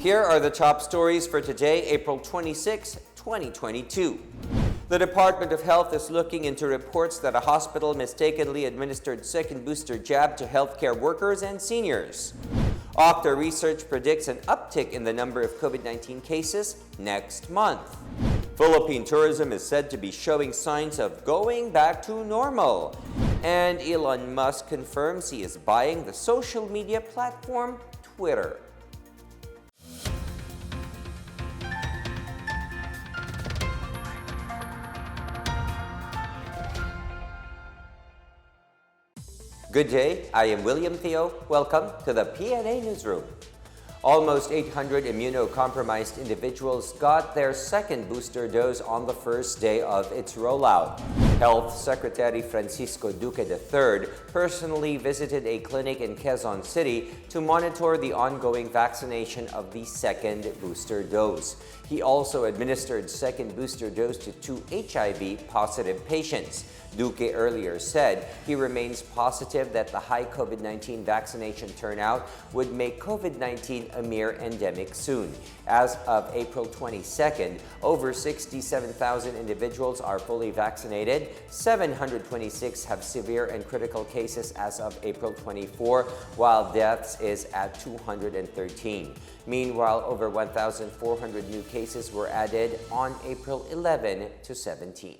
Here are the top stories for today, April 26, 2022. The Department of Health is looking into reports that a hospital mistakenly administered second booster jab to healthcare workers and seniors. OCTA research predicts an uptick in the number of COVID-19 cases next month. Philippine tourism is said to be showing signs of going back to normal. And Elon Musk confirms he is buying the social media platform Twitter. Good day, I am William Theo. Welcome to the PNA Newsroom. Almost 800 immunocompromised individuals got their second booster dose on the first day of its rollout. Health Secretary Francisco Duque III personally visited a clinic in Quezon City to monitor the ongoing vaccination of the second booster dose. He also administered second booster dose to 2 HIV-positive patients. Duque earlier said he remains positive that the high COVID-19 vaccination turnout would make COVID-19 a mere endemic soon. As of April 22nd, over 67,000 individuals are fully vaccinated. 726 have severe and critical cases as of April 24, while deaths is at 213. Meanwhile, over 1,400 new cases were added on April 11 to 17.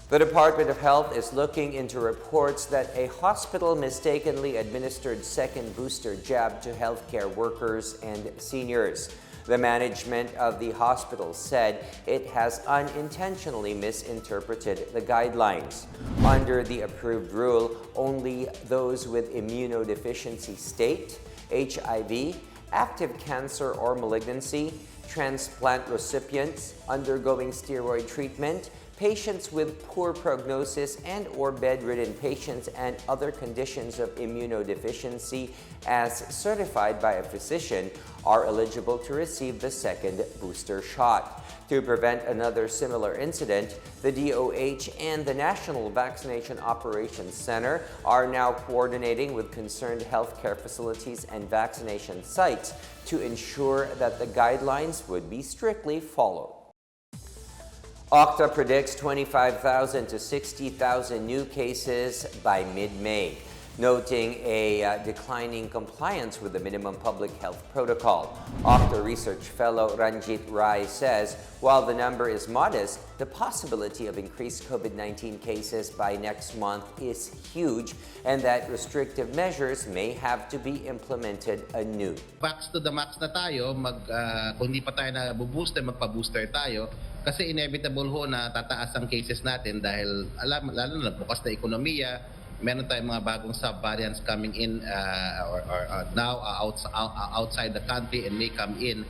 The Department of Health is looking into reports that a hospital mistakenly administered second booster jab to healthcare workers and seniors. The management of the hospital said it has unintentionally misinterpreted the guidelines. Under the approved rule, only those with immunodeficiency state, HIV, active cancer or malignancy, transplant recipients undergoing steroid treatment, patients with poor prognosis and or bedridden patients and other conditions of immunodeficiency as certified by a physician are eligible to receive the second booster shot. To prevent another similar incident, the DOH and the National Vaccination Operations Center are now coordinating with concerned healthcare facilities and vaccination sites to ensure that the guidelines would be strictly followed. OCTA predicts 25,000 to 60,000 new cases by mid-May, noting a declining compliance with the minimum public health protocol. OCTA research fellow Ranjit Rai says, while the number is modest, the possibility of increased COVID-19 cases by next month is huge and that restrictive measures may have to be implemented anew. Vax to the max na tayo, kung hindi pa tayo na-booster, magpa-booster tayo. Kasi inevitable ho na tataas ang cases natin dahil lalo na bukas na ekonomiya, meron tayong mga bagong sub-variants coming in now outside the country and may come in.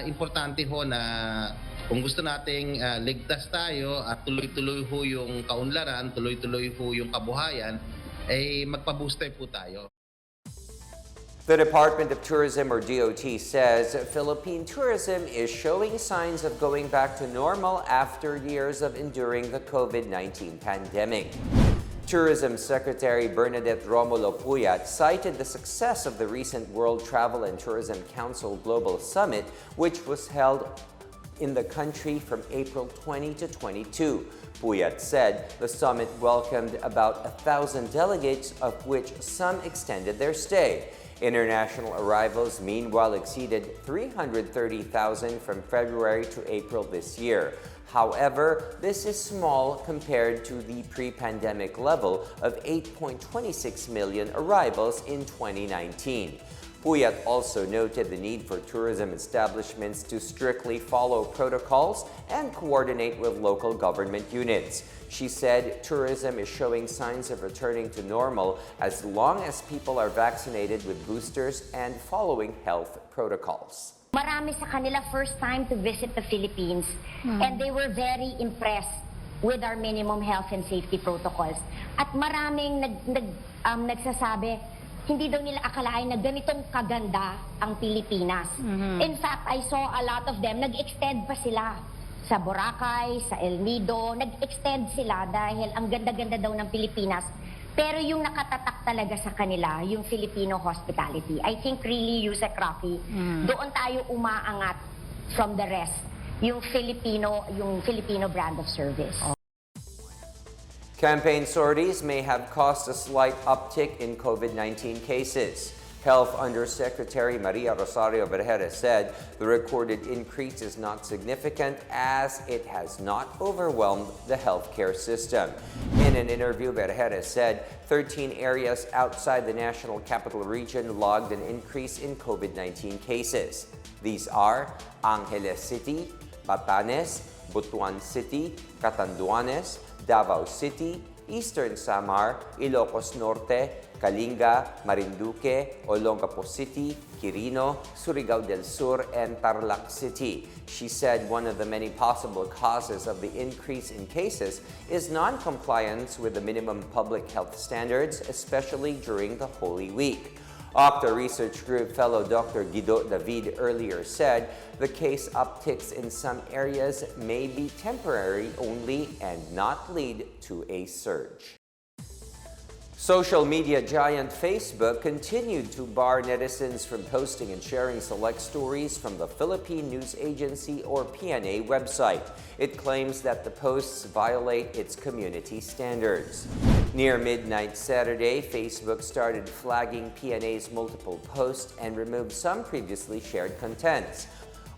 Importante ho na kung gusto nating ligtas tayo at tuloy-tuloy ho yung kaunlaran, tuloy-tuloy ho yung kabuhayan, ay magpa-booster po tayo. The Department of Tourism, or DOT, says Philippine tourism is showing signs of going back to normal after years of enduring the COVID-19 pandemic. Tourism Secretary Bernadette Romulo Puyat cited the success of the recent World Travel and Tourism Council Global Summit, which was held in the country from April 20 to 22. Puyat said the summit welcomed about 1,000 delegates, of which some extended their stay. International arrivals, meanwhile, exceeded 330,000 from February to April this year. However, this is small compared to the pre-pandemic level of 8.26 million arrivals in 2019. Puyat also noted the need for tourism establishments to strictly follow protocols and coordinate with local government units. She said tourism is showing signs of returning to normal as long as people are vaccinated with boosters and following health protocols. Marami sa kanila first time to visit the Philippines and they were very impressed with our minimum health and safety protocols. At maraming nagsasabi, hindi daw nila akalain na ganitong kaganda ang Pilipinas. In fact, I saw a lot of them, nag-extend pa sila sa Boracay, sa El Nido, nag-extend sila dahil ang ganda-ganda daw ng Pilipinas. Pero yung nakatatak talaga sa kanila, yung Filipino hospitality. I think really, Yusek Rafi, doon tayo umaangat from the rest. Yung Filipino brand of service. Campaign sorties may have caused a slight uptick in COVID-19 cases. Health Undersecretary Maria Rosario Berjera said the recorded increase is not significant as it has not overwhelmed the healthcare system. In an interview, Berjera said 13 areas outside the National Capital Region logged an increase in COVID-19 cases. These are Angeles City, Batanes, Butuan City, Catanduanes, Davao City, Eastern Samar, Ilocos Norte, Kalinga, Marinduque, Olongapo City, Quirino, Surigao del Sur, and Tarlac City. She said one of the many possible causes of the increase in cases is non-compliance with the minimum public health standards, especially during the Holy Week. OCTA Research Group fellow Dr. Guido David earlier said the case upticks in some areas may be temporary only and not lead to a surge. Social media giant Facebook continued to bar netizens from posting and sharing select stories from the Philippine News Agency or PNA website. It claims that the posts violate its community standards. Near midnight Saturday, Facebook started flagging PNA's multiple posts and removed some previously shared contents.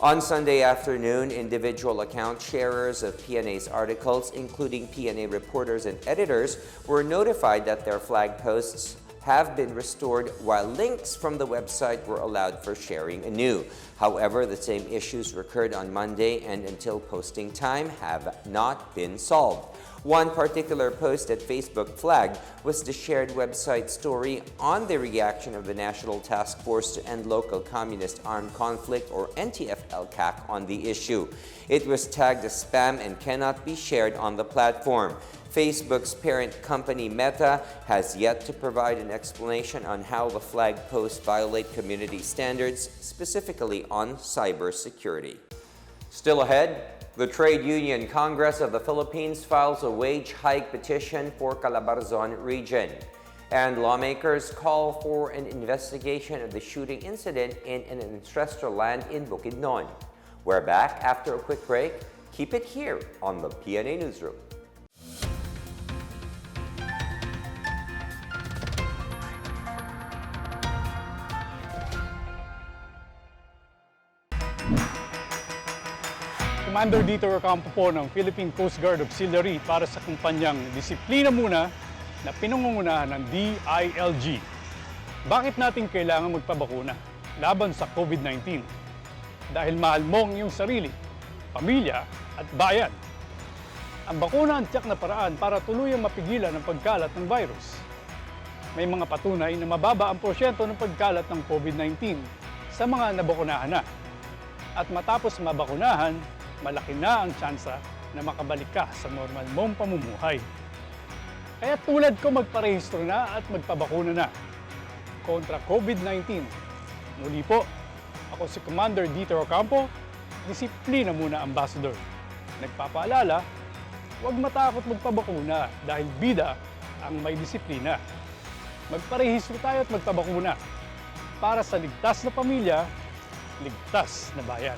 On Sunday afternoon, individual account sharers of PNA's articles, including PNA reporters and editors, were notified that their flagged posts have been restored while links from the website were allowed for sharing anew. However, the same issues recurred on Monday and until posting time have not been solved. One particular post that Facebook flagged was the shared website story on the reaction of the National Task Force to End Local Communist Armed Conflict or NTF-LCAC on the issue. It was tagged as spam and cannot be shared on the platform. Facebook's parent company Meta has yet to provide an explanation on how the flagged posts violate community standards, specifically on cybersecurity. Still ahead, the Trade Union Congress of the Philippines files a wage hike petition for Calabarzon region. And lawmakers call for an investigation of the shooting incident in an ancestral land in Bukidnon. We're back after a quick break. Keep it here on the PNA Newsroom. Commander Dito Ocampo po ng Philippine Coast Guard Auxiliary para sa kumpanyang Disiplina Muna na pinangungunahan ng DILG. Bakit natin kailangan magpabakuna laban sa COVID-19? Dahil mahal mo ang iyong sarili, pamilya at bayan. Ang bakuna ang tiyak na paraan para tuluyang mapigilan ang pagkalat ng virus. May mga patunay na mababa ang porsyento ng pagkalat ng COVID-19 sa mga nabakunahan na. At matapos mabakunahan, malaki na ang tsansa na makabalik ka sa normal mong pamumuhay. Kaya tulad ko magparehistro na at magpabakuna na kontra COVID-19. Muli po, ako si Commander Dito Ocampo, Disiplina Muna Ambassador. Nagpapaalala, huwag matakot magpabakuna dahil bida ang may disiplina. Magparehistro tayo at magpabakuna para sa ligtas na pamilya, ligtas na bayan.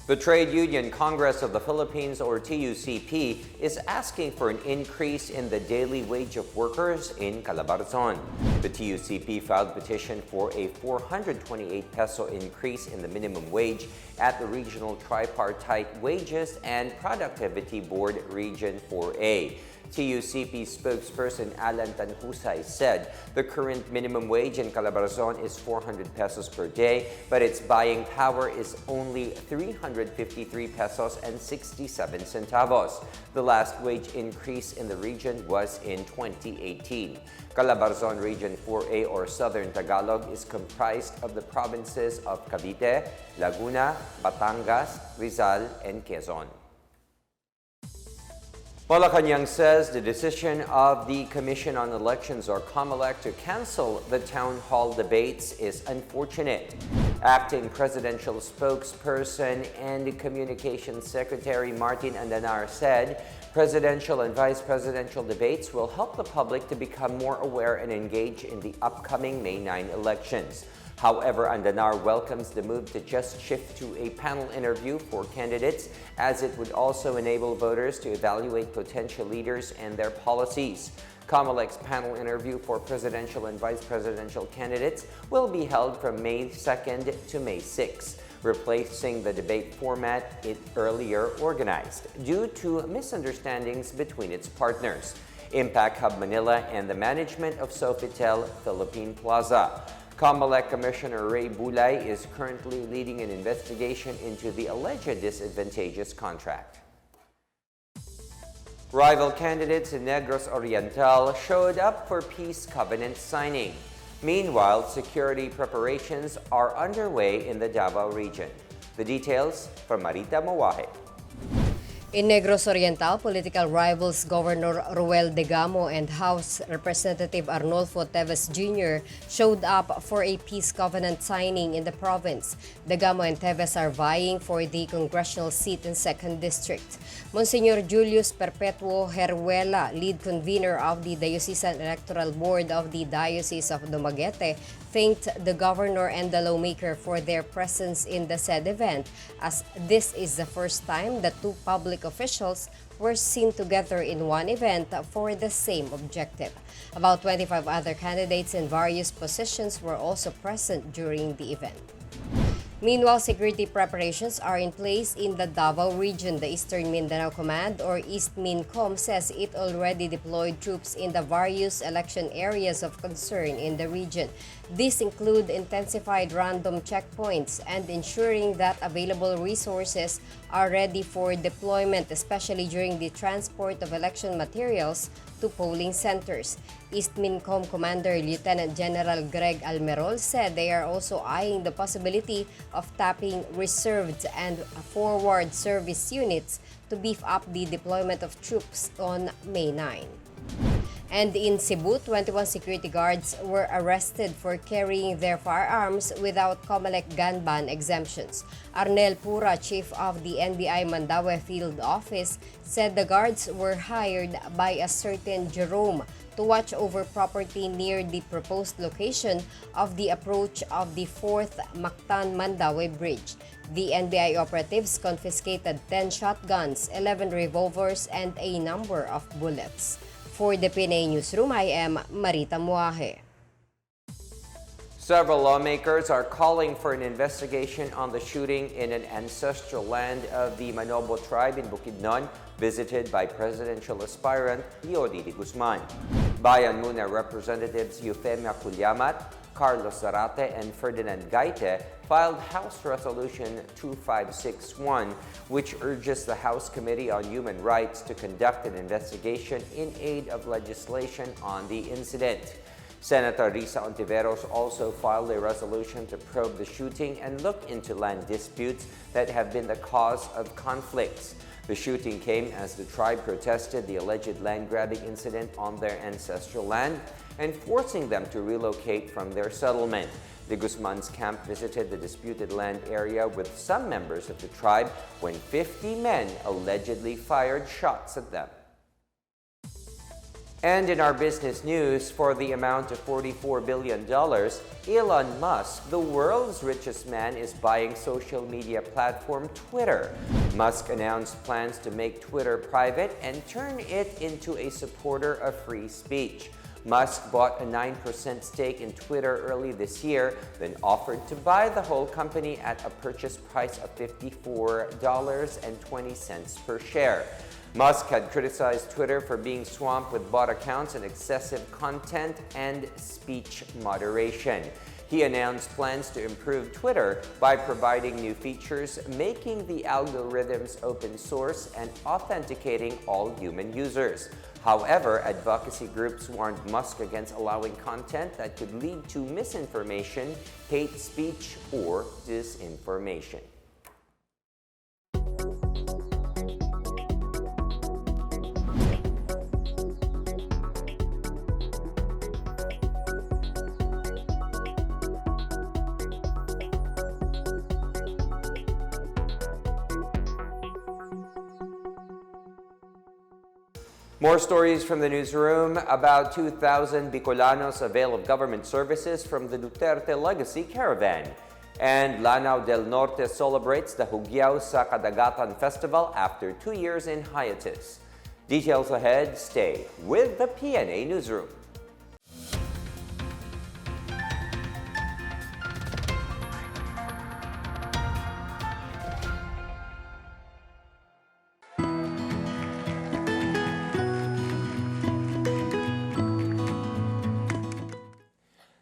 The Trade Union Congress of the Philippines, or TUCP, is asking for an increase in the daily wage of workers in Calabarzon. The TUCP filed a petition for a 428 peso increase in the minimum wage at the Regional Tripartite Wages and Productivity Board Region 4A. TUCP spokesperson Alan Tanhusay said the current minimum wage in Calabarzon is 400 pesos per day, but its buying power is only 353 pesos and 67 centavos. The last wage increase in the region was in 2018. Calabarzon Region 4A or Southern Tagalog is comprised of the provinces of Cavite, Laguna, Batangas, Rizal, and Quezon. Malacanang says the decision of the Commission on Elections or COMELEC to cancel the town hall debates is unfortunate. Acting presidential spokesperson and communications secretary Martin Andanar said presidential and vice presidential debates will help the public to become more aware and engage in the upcoming May 9 elections. However, Andanar welcomes the move to just shift to a panel interview for candidates, as it would also enable voters to evaluate potential leaders and their policies. COMELEC's panel interview for presidential and vice presidential candidates will be held from May 2nd to May 6th, replacing the debate format it earlier organized due to misunderstandings between its partners, Impact Hub Manila and the management of Sofitel Philippine Plaza. COMELEC Commissioner Ray Bulay is currently leading an investigation into the alleged disadvantageous contract. Rival candidates in Negros Oriental showed up for peace covenant signing. Meanwhile, security preparations are underway in the Davao region. The details from Marita Mawahe. In Negros Oriental, political rivals Governor Ruel Degamo and House Representative Arnolfo Teves Jr. showed up for a peace covenant signing in the province. Degamo and Teves are vying for the congressional seat in 2nd District. Monsignor Julius Perpetuo Heruela, lead convener of the Diocesan Electoral Board of the Diocese of Dumaguete, thanked the governor and the lawmaker for their presence in the said event, as this is the first time that two public officials were seen together in one event for the same objective. About 25 other candidates in various positions were also present during the event. Meanwhile, security preparations are in place in the Davao region. The Eastern Mindanao Command, or East MINCOM, says it already deployed troops in the various election areas of concern in the region. These include intensified random checkpoints and ensuring that available resources are ready for deployment, especially during the transport of election materials to polling centers. East MINCOM Commander Lieutenant General Greg Almerol said they are also eyeing the possibility of tapping reserved and forward service units to beef up the deployment of troops on May 9. And in Cebu, 21 security guards were arrested for carrying their firearms without COMELEC gun ban exemptions. Arnel Pura, chief of the NBI Mandaue Field Office, said the guards were hired by a certain Jerome to watch over property near the proposed location of the approach of the 4th Mactan-Mandaue Bridge. The NBI operatives confiscated 10 shotguns, 11 revolvers, and a number of bullets. For the PNA Newsroom, I am Marita Muaje. Several lawmakers are calling for an investigation on the shooting in an ancestral land of the Manobo tribe in Bukidnon, visited by presidential aspirant Leody de Guzman. Bayan Muna representatives Eufemia Culyamat, Carlos Zarate, and Ferdinand Gaite filed House Resolution 2561, which urges the House Committee on Human Rights to conduct an investigation in aid of legislation on the incident. Senator Risa Ontiveros also filed a resolution to probe the shooting and look into land disputes that have been the cause of conflicts. The shooting came as the tribe protested the alleged land-grabbing incident on their ancestral land and forcing them to relocate from their settlement. De Guzman's camp visited the disputed land area with some members of the tribe when 50 men allegedly fired shots at them. And in our business news, for the amount of $44 billion, Elon Musk, the world's richest man, is buying social media platform Twitter. Musk announced plans to make Twitter private and turn it into a supporter of free speech. Musk bought a 9% stake in Twitter early this year, then offered to buy the whole company at a purchase price of $54.20 per share. Musk had criticized Twitter for being swamped with bot accounts and excessive content and speech moderation. He announced plans to improve Twitter by providing new features, making the algorithms open source, and authenticating all human users. However, advocacy groups warned Musk against allowing content that could lead to misinformation, hate speech, or disinformation. More stories from the newsroom. About 2,000 Bicolanos avail of government services from the Duterte Legacy Caravan. And Lanao del Norte celebrates the Hugyao sa Kadagatan Festival after 2 years in hiatus. Details ahead. Stay with the PNA Newsroom.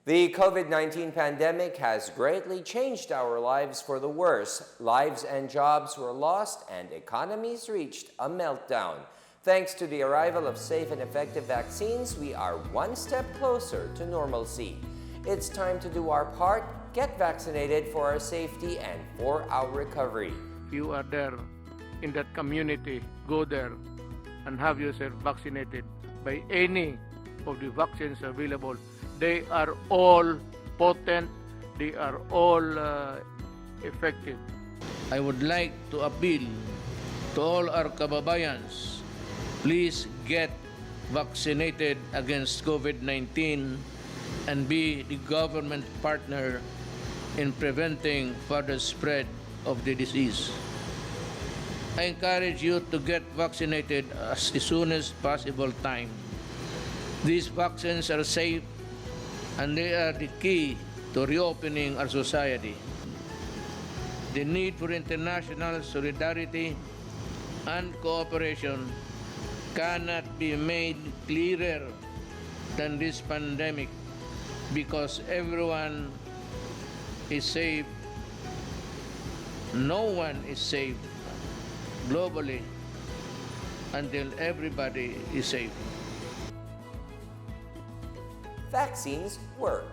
The COVID-19 pandemic has greatly changed our lives for the worse. Lives and jobs were lost and economies reached a meltdown. Thanks to the arrival of safe and effective vaccines, we are one step closer to normalcy. It's time to do our part, get vaccinated for our safety and for our recovery. If you are there in that community, go there and have yourself vaccinated by any of the vaccines available. They are all potent, they are all effective. I would like to appeal to all our kababayans, please get vaccinated against COVID-19 and be the government partner in preventing further spread of the disease. I encourage you to get vaccinated as soon as possible time. These vaccines are safe and they are the key to reopening our society. The need for international solidarity and cooperation cannot be made clearer than this pandemic, because everyone is safe. No one is safe globally until everybody is safe. Vaccines work.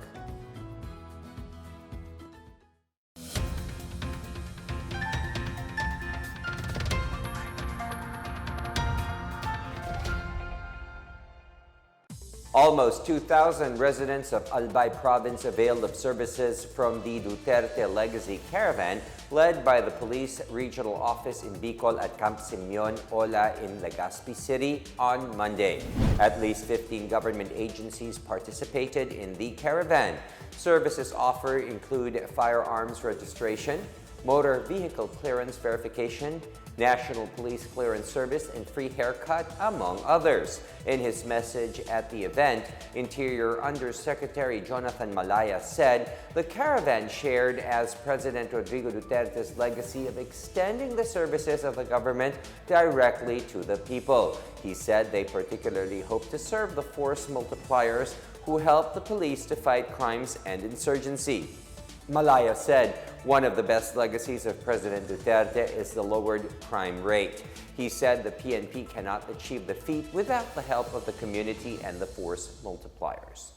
Almost 2,000 residents of Albay province availed of services from the Duterte Legacy Caravan, led by the Police Regional Office in Bicol at Camp Simeon Ola in Legazpi City on Monday. At least 15 government agencies participated in the caravan. Services offered include firearms registration, motor vehicle clearance verification, National Police Clearance Service, and free haircut, among others. In his message at the event, Interior Undersecretary Jonathan Malaya said the caravan shared as President Rodrigo Duterte's legacy of extending the services of the government directly to the people. He said they particularly hope to serve the force multipliers who help the police to fight crimes and insurgency. Malaya said one of the best legacies of President Duterte is the lowered crime rate. He said the PNP cannot achieve the feat without the help of the community and the force multipliers.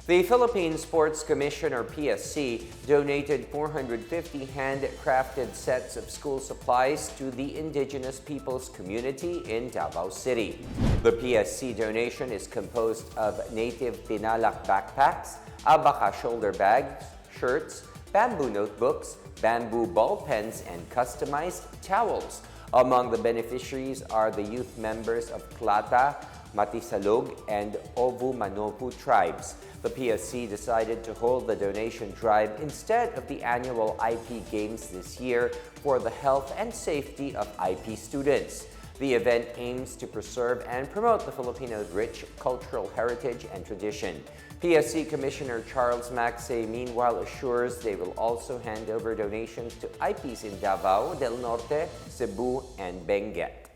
The Philippine Sports Commission, or PSC, donated 450 handcrafted sets of school supplies to the indigenous peoples community in Davao City. The PSC donation is composed of native Tinalak backpacks, abaca shoulder bags, shirts, bamboo notebooks, bamboo ball pens, and customized towels. Among the beneficiaries are the youth members of Klata, Matisalog, and Ovu Manopu tribes. The PSC decided to hold the donation drive instead of the annual IP Games this year for the health and safety of IP students. The event aims to preserve and promote the Filipinos' rich cultural heritage and tradition. PSC Commissioner Charles Maxey meanwhile assures they will also hand over donations to IPs in Davao del Norte, Cebu, and Benguet.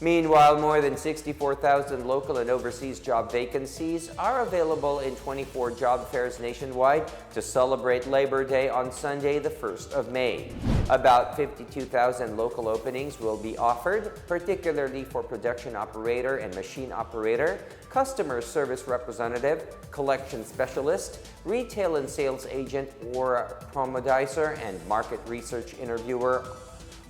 Meanwhile, more than 64,000 local and overseas job vacancies are available in 24 job fairs nationwide to celebrate Labor Day on Sunday, the 1st of May. About 52,000 local openings will be offered, particularly for production operator and machine operator, customer service representative, collection specialist, retail and sales agent or promodizer, and market research interviewer.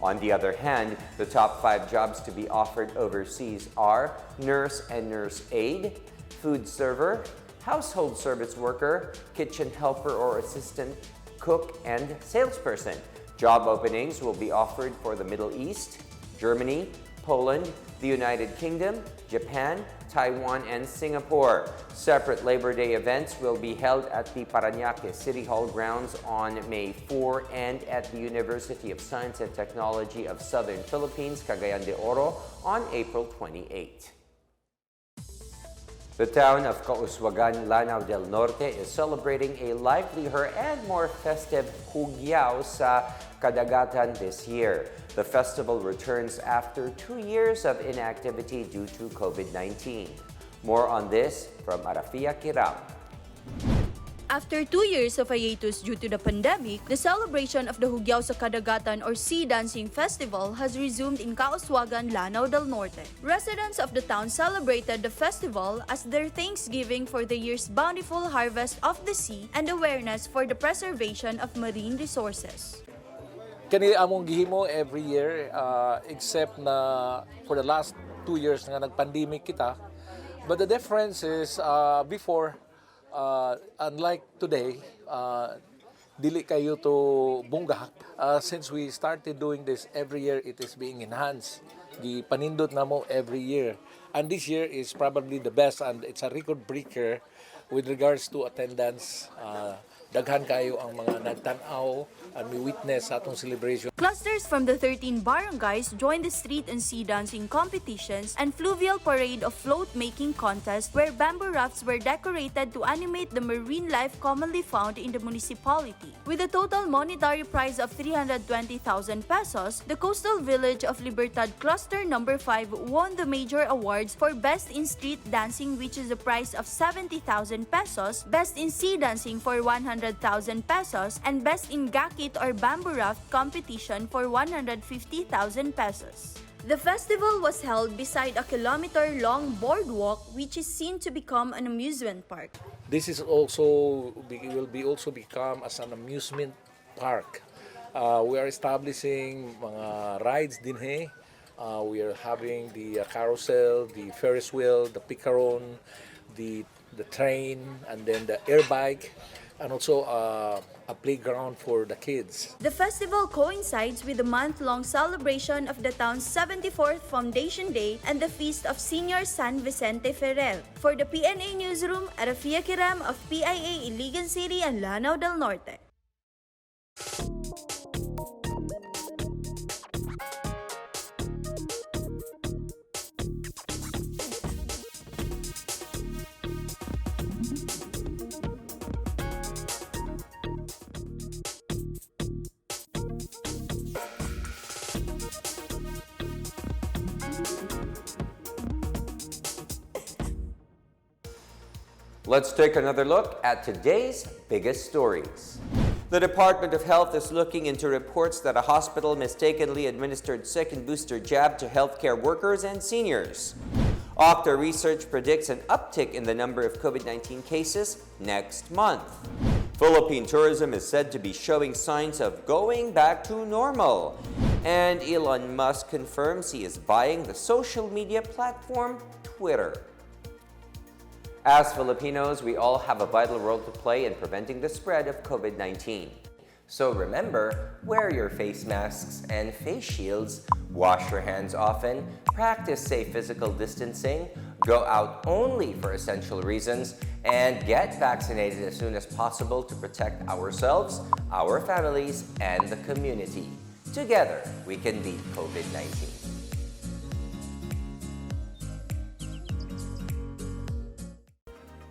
On the other hand, the top 5 jobs to be offered overseas are nurse and nurse aide, food server, household service worker, kitchen helper or assistant, cook, and salesperson. Job openings will be offered for the Middle East, Germany, Poland, the United Kingdom, Japan, Taiwan, and Singapore. Separate Labor Day events will be held at the Parañaque City Hall grounds on May 4 and at the University of Science and Technology of Southern Philippines, Cagayan de Oro, on April 28. The town of Causwagan, Lanao del Norte is celebrating a livelier and more festive Hugyao sa Kadagatan this year. The festival returns after 2 years of inactivity due to COVID-19. More on this from Arafia Kiram. After 2 years of hiatus due to the pandemic, the celebration of the Hugyao sa Kadagatan or Sea Dancing Festival has resumed in Causwagan, Lanao del Norte. Residents of the town celebrated the festival as their thanksgiving for the year's bountiful harvest of the sea and awareness for the preservation of marine resources. Kani among gihimo every year except na for the last 2 years nga nag-pandemic kita. But the difference is before, unlike today, dili kayo to bunggahak. Since we started doing this every year, it is being enhanced. Gipanindot na mo every year. And this year is probably the best and it's a record breaker with regards to attendance. Daghan kayo ang mga nagtanaw and we witness sa atong celebration. Clusters from the 13 barangays joined the street and sea dancing competitions and fluvial parade of float-making contest where bamboo rafts were decorated to animate the marine life commonly found in the municipality. With a total monetary prize of 320,000 pesos, the coastal village of Libertad Cluster No. 5 won the major awards for Best in Street Dancing, which is a prize of 70,000 pesos, Best in Sea Dancing for 100,000 pesos, and Best in Gakit or Bamboo Raft competition for 150,000 pesos. The festival was held beside a kilometer-long boardwalk which is seen to become an amusement park. This is also will be also become as an amusement park. We are establishing mga rides din he. We are having the carousel, the Ferris wheel, the picaron, the train, and then the air bike, and also a playground for the kids. The festival coincides with the month-long celebration of the town's 74th Foundation Day and the Feast of Senior San Vicente Ferrer. For the PNA Newsroom, Arafia Kiram of PIA Iligan City and Lanao del Norte. Let's take another look at today's biggest stories. The Department of Health is looking into reports that a hospital mistakenly administered second booster jab to healthcare workers and seniors. OCTA research predicts an uptick in the number of COVID-19 cases next month. Philippine tourism is said to be showing signs of going back to normal. And Elon Musk confirms he is buying the social media platform Twitter. As Filipinos, we all have a vital role to play in preventing the spread of COVID-19. So remember, wear your face masks and face shields, wash your hands often, practice safe physical distancing, go out only for essential reasons, and get vaccinated as soon as possible to protect ourselves, our families, and the community. Together, we can beat COVID-19.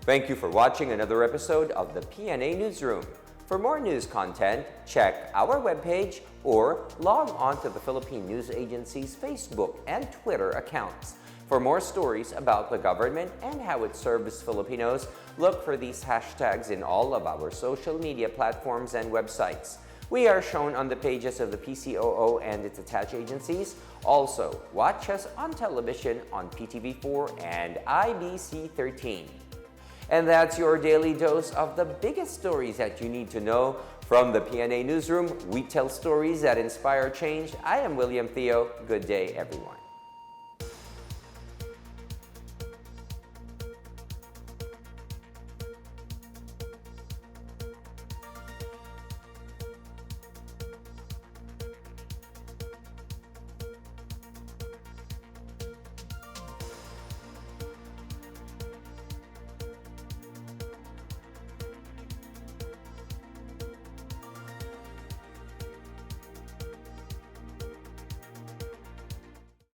Thank you for watching another episode of the PNA Newsroom. For more news content, check our webpage or log on to the Philippine News Agency's Facebook and Twitter accounts. For more stories about the government and how it serves Filipinos, look for these hashtags in all of our social media platforms and websites. We are shown on the pages of the PCOO and its attached agencies. Also, watch us on television on PTV4 and IBC 13. And that's your daily dose of the biggest stories that you need to know. From the PNA Newsroom, we tell stories that inspire change. I am William Theo. Good day, everyone.